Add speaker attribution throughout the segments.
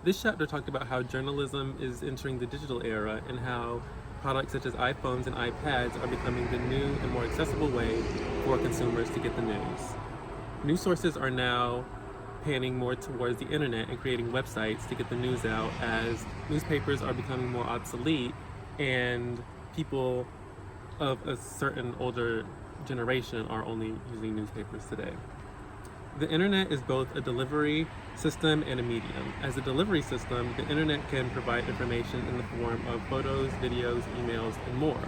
Speaker 1: This chapter talked about how journalism is entering the digital era and how products such as iPhones and iPads are becoming the new and more accessible way for consumers to get the news. News sources are now panning more towards the internet and creating websites to get the news out as newspapers are becoming more obsolete and people of a certain older generation are only using newspapers today. The internet is both a delivery system and a medium. As a delivery system, the internet can provide information in the form of photos, videos, emails, and more.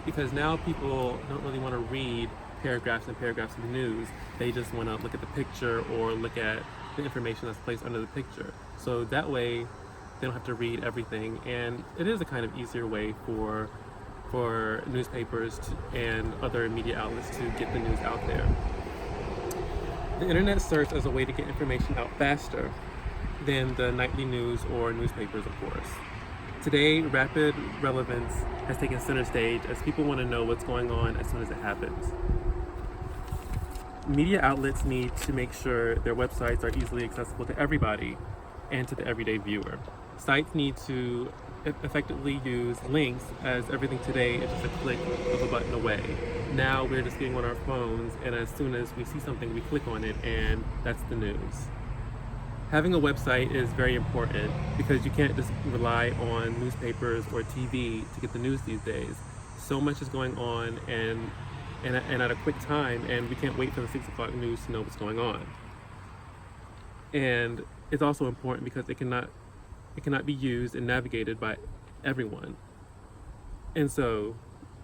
Speaker 1: Because now people don't really want to read paragraphs and paragraphs of news. They just want to look at the picture or look at the information that's placed under the picture. So that way, they don't have to read everything, and it is a kind of easier way for newspapers and other media outlets to get the news out there. The internet serves as a way to get information out faster than the nightly news or newspapers, of course. Today, rapid relevance has taken center stage as people want to know what's going on as soon as it happens. Media outlets need to make sure their websites are easily accessible to everybody and to the everyday viewer. Sites need to effectively use links, as everything today is just a click of a button away. Now we're just getting on our phones, and as soon as we see something, we click on it, and that's the news. Having a website is very important because you can't just rely on newspapers or TV to get the news these days. So much is going on, and at a quick time, and we can't wait for the 6 o'clock news to know what's going on. And it's also important because it cannot be used and navigated by everyone. And so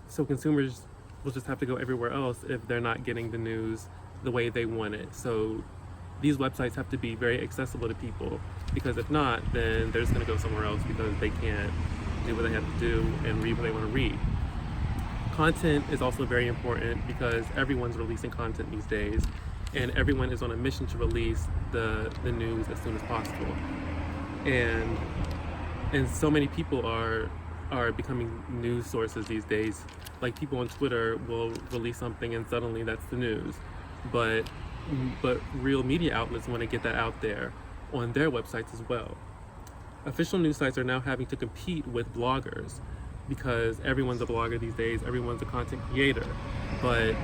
Speaker 1: consumers will just have to go everywhere else if they're not getting the news the way they want it. So these websites have to be very accessible to people, because if not, then they're just going to go somewhere else because they can't do what they have to do and read what they want to read. Content is also very important because everyone's releasing content these days, and everyone is on a mission to release the news as soon as possible. And so many people are becoming news sources these days. Like, people on Twitter will release something and suddenly that's the news. But real media outlets want to get that out there on their websites as well. Official news sites are now having to compete with bloggers because everyone's a blogger these days, everyone's a content creator. But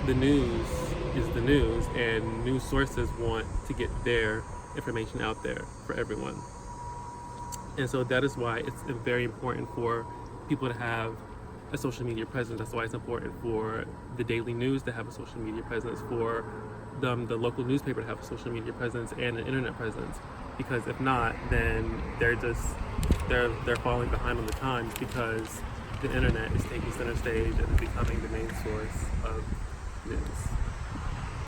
Speaker 1: the news is the news, and news sources want to get their information out there for everyone. And so that is why it's very important for people to have a social media presence. That's why it's important for the daily news to have a social media presence, for the local newspaper to have a social media presence and an internet presence. Because if not, then they're falling behind on the times, because the internet is taking center stage and is becoming the main source of news.